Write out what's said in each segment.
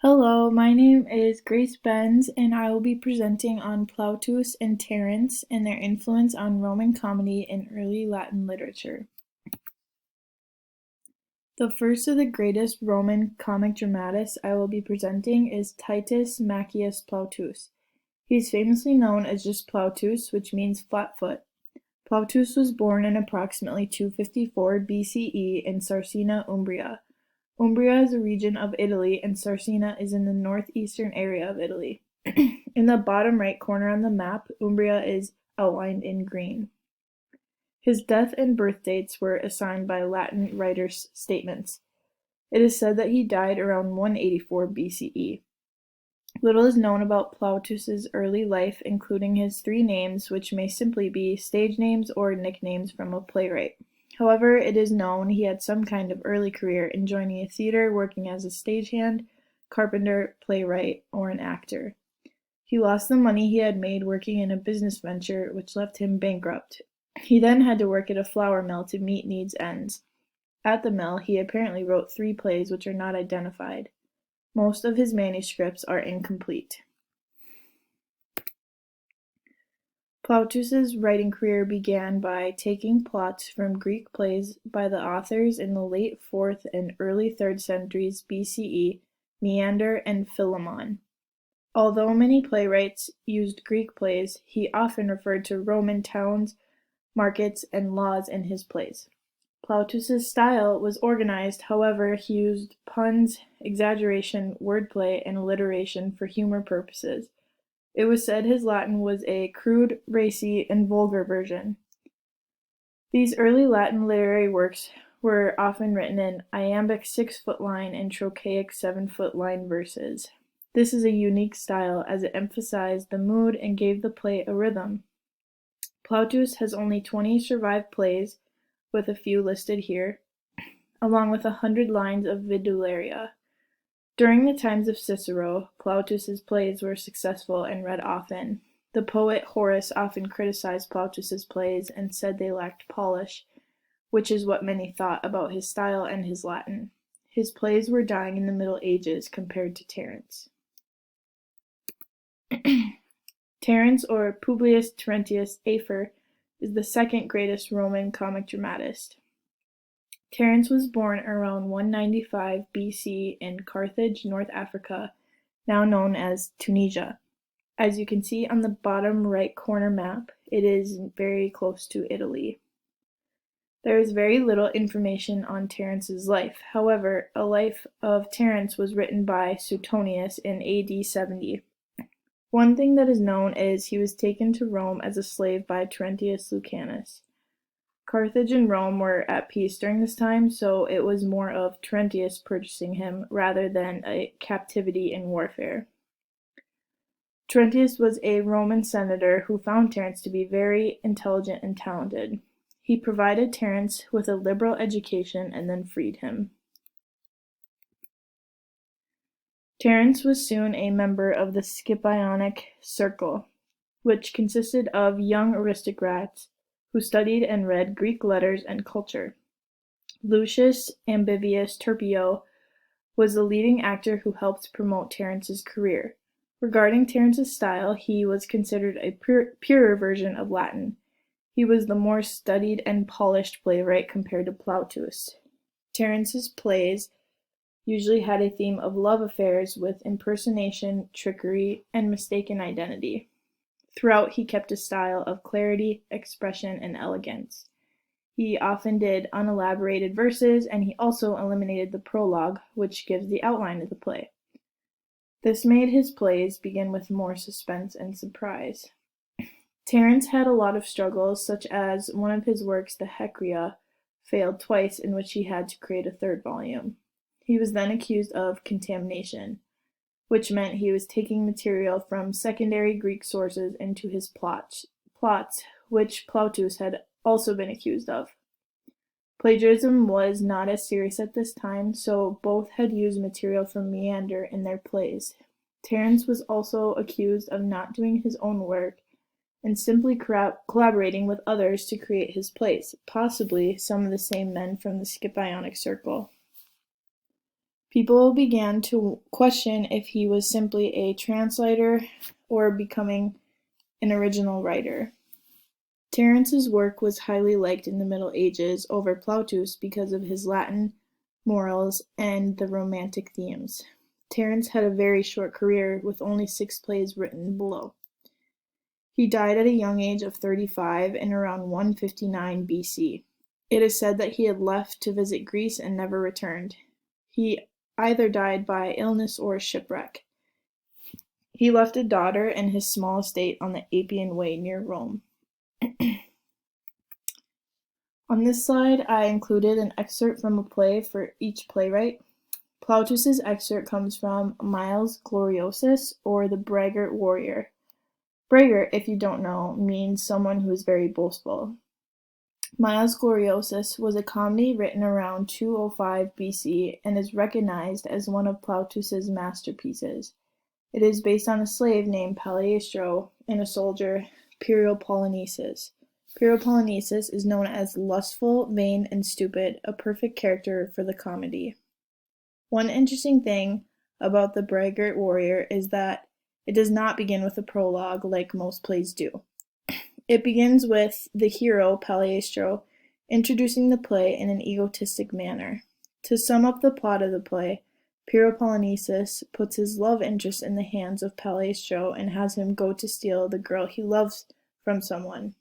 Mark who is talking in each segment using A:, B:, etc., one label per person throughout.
A: Hello, my name is Grace Benz, and I will be presenting on Plautus and Terence and their influence on Roman comedy and early Latin literature. The first of the greatest Roman comic dramatists I will be presenting is Titus Maccius Plautus. He is famously known as just Plautus, which means flatfoot. Plautus was born in approximately 254 BCE in Sarcina, Umbria. Umbria is a region of Italy, and Sarcina is in the northeastern area of Italy. In the bottom right corner on the map, Umbria is outlined in green. His death and birth dates were assigned by Latin writers' statements. It is said that he died around 184 BCE. Little is known about Plautus's early life, including his three names, which may simply be stage names or nicknames from a playwright. However, it is known he had some kind of early career in joining a theater, working as a stagehand, carpenter, playwright, or an actor. He lost the money he had made working in a business venture, which left him bankrupt. He then had to work at a flour mill to meet needs ends. At the mill, he apparently wrote 3 plays which are not identified. Most of his manuscripts are incomplete. Plautus's writing career began by taking plots from Greek plays by the authors in the late 4th and early 3rd centuries BCE, Menander and Philemon. Although many playwrights used Greek plays, he often referred to Roman towns, markets, and laws in his plays. Plautus's style was organized, however, he used puns, exaggeration, wordplay, and alliteration for humor purposes. It was said his Latin was a crude, racy, and vulgar version. These early Latin literary works were often written in iambic 6-foot line and trochaic 7-foot line verses. This is a unique style as it emphasized the mood and gave the play a rhythm. Plautus has only 20 survived plays, with a few listed here, along with 100 lines of vidularia. During the times of Cicero, Plautus's plays were successful and read often. The poet Horace often criticized Plautus's plays and said they lacked polish, which is what many thought about his style and his Latin. His plays were dying in the Middle Ages compared to Terence. Terence, or Publius Terentius Afer, is the second greatest Roman comic dramatist. Terence was born around 195 BC in Carthage, North Africa, now known as Tunisia. As you can see on the bottom right corner map, it is very close to Italy. There is very little information on Terence's life. However, a life of Terence was written by Suetonius in AD 70. One thing that is known is he was taken to Rome as a slave by Terentius Lucanus. Carthage and Rome were at peace during this time, so it was more of Terentius purchasing him rather than a captivity in warfare. Terentius was a Roman senator who found Terence to be very intelligent and talented. He provided Terence with a liberal education and then freed him. Terence was soon a member of the Scipionic Circle, which consisted of young aristocrats who studied and read Greek letters and culture. Lucius Ambivius Turpio was the leading actor who helped promote Terence's career. Regarding Terence's style, he was considered a purer version of Latin. He was the more studied and polished playwright compared to Plautus. Terence's plays usually had a theme of love affairs with impersonation, trickery, and mistaken identity. Throughout, he kept a style of clarity, expression, and elegance. He often did unelaborated verses, and he also eliminated the prologue, which gives the outline of the play. This made his plays begin with more suspense and surprise. Terence had a lot of struggles, such as one of his works, the Hecrea, failed twice, in which he had to create a 3rd volume. He was then accused of contamination, which meant he was taking material from secondary Greek sources into his plots, which Plautus had also been accused of. Plagiarism was not as serious at this time, so both had used material from Menander in their plays. Terence was also accused of not doing his own work and simply collaborating with others to create his plays, possibly some of the same men from the Scipionic Circle. People began to question if he was simply a translator or becoming an original writer. Terence's work was highly liked in the Middle Ages over Plautus because of his Latin morals and the romantic themes. Terence had a very short career with only 6 plays written below. He died at a young age of 35 in around 159 BC. It is said that he had left to visit Greece and never returned. He either died by illness or shipwreck. He left a daughter and his small estate on the Appian Way near Rome. On this slide, I included an excerpt from a play for each playwright. Plautus's excerpt comes from Miles Gloriosus, or the Braggart Warrior. Braggart, if you don't know, means someone who is very boastful. Miles Gloriosus was a comedy written around 205 BC and is recognized as one of Plautus's masterpieces. It is based on a slave named Palaestro and a soldier, Polonices. Polonices is known as lustful, vain, and stupid, a perfect character for the comedy. One interesting thing about the Braggart Warrior is that it does not begin with a prologue like most plays do. It begins with the hero, Palaestro, introducing the play in an egotistic manner. To sum up the plot of the play, Polonices puts his love interest in the hands of Palaestro and has him go to steal the girl he loves from someone.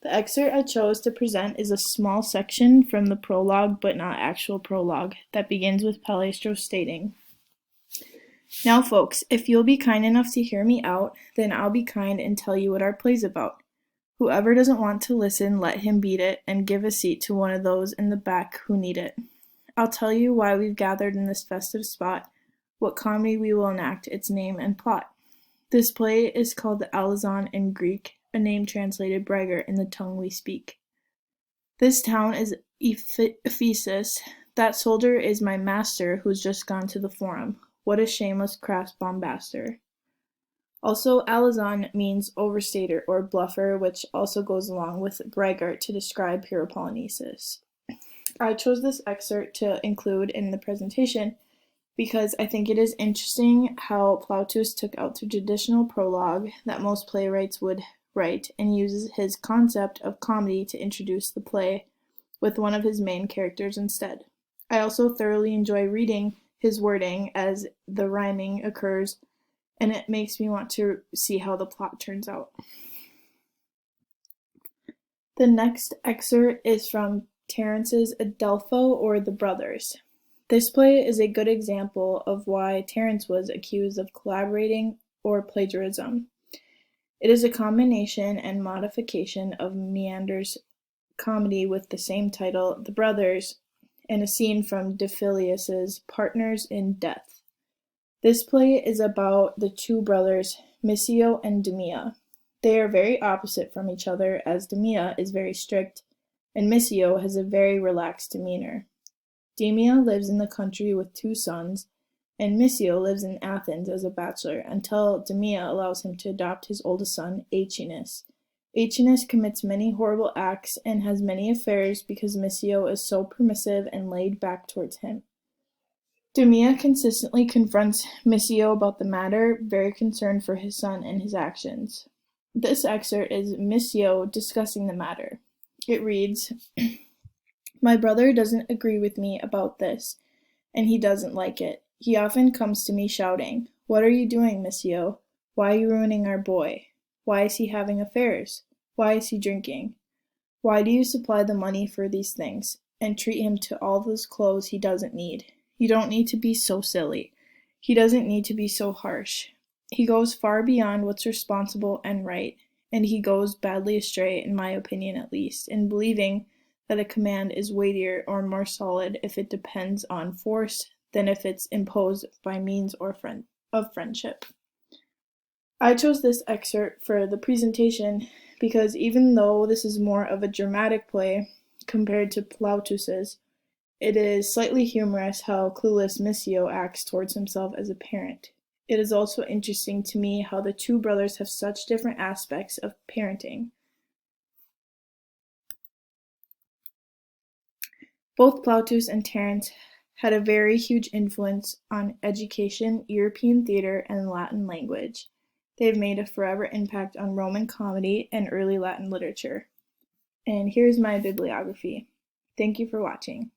A: The excerpt I chose to present is a small section from the prologue, but not actual prologue, that begins with Palaestro stating, "Now, folks, if you'll be kind enough to hear me out, then I'll be kind and tell you what our play's about. Whoever doesn't want to listen, let him beat it, and give a seat to one of those in the back who need it. I'll tell you why we've gathered in this festive spot, what comedy we will enact, its name and plot. This play is called the Alazon in Greek, a name translated braggart in the tongue we speak. This town is Ephesus. That soldier is my master who's just gone to the forum. What a shameless crass bombaster." Also, Alazon means overstater or bluffer, which also goes along with braggart to describe Polonices. I chose this excerpt to include in the presentation because I think it is interesting how Plautus took out the traditional prologue that most playwrights would write and uses his concept of comedy to introduce the play with one of his main characters instead. I also thoroughly enjoy reading his wording as the rhyming occurs, and it makes me want to see how the plot turns out. The next excerpt is from Terence's Adelpho, or The Brothers. This play is a good example of why Terence was accused of collaborating or plagiarism. It is a combination and modification of Meander's comedy with the same title, The Brothers, and a scene from De Filius's Partners in Death. This play is about the two brothers, Missio and Demia. They are very opposite from each other, as Demia is very strict, and Missio has a very relaxed demeanor. Demia lives in the country with 2 sons, and Missio lives in Athens as a bachelor until Demia allows him to adopt his oldest son, Aeschines. Aeschines commits many horrible acts and has many affairs because Missio is so permissive and laid back towards him. Demia consistently confronts Missio about the matter, very concerned for his son and his actions. This excerpt is Missio discussing the matter. It reads, "My brother doesn't agree with me about this, and he doesn't like it. He often comes to me shouting, 'What are you doing, Missio? Why are you ruining our boy? Why is he having affairs? Why is he drinking? Why do you supply the money for these things, and treat him to all those clothes he doesn't need? You don't need to be so silly. He doesn't need to be so harsh. He goes far beyond what's responsible and right, and he goes badly astray, in my opinion at least, in believing that a command is weightier or more solid if it depends on force than if it's imposed by means or of friendship." I chose this excerpt for the presentation because even though this is more of a dramatic play compared to Plautus's, it is slightly humorous how clueless Missio acts towards himself as a parent. It is also interesting to me how the two brothers have such different aspects of parenting. Both Plautus and Terence had a very huge influence on education, European theater, and Latin language. They've made a forever impact on Roman comedy and early Latin literature. And here's my bibliography. Thank you for watching.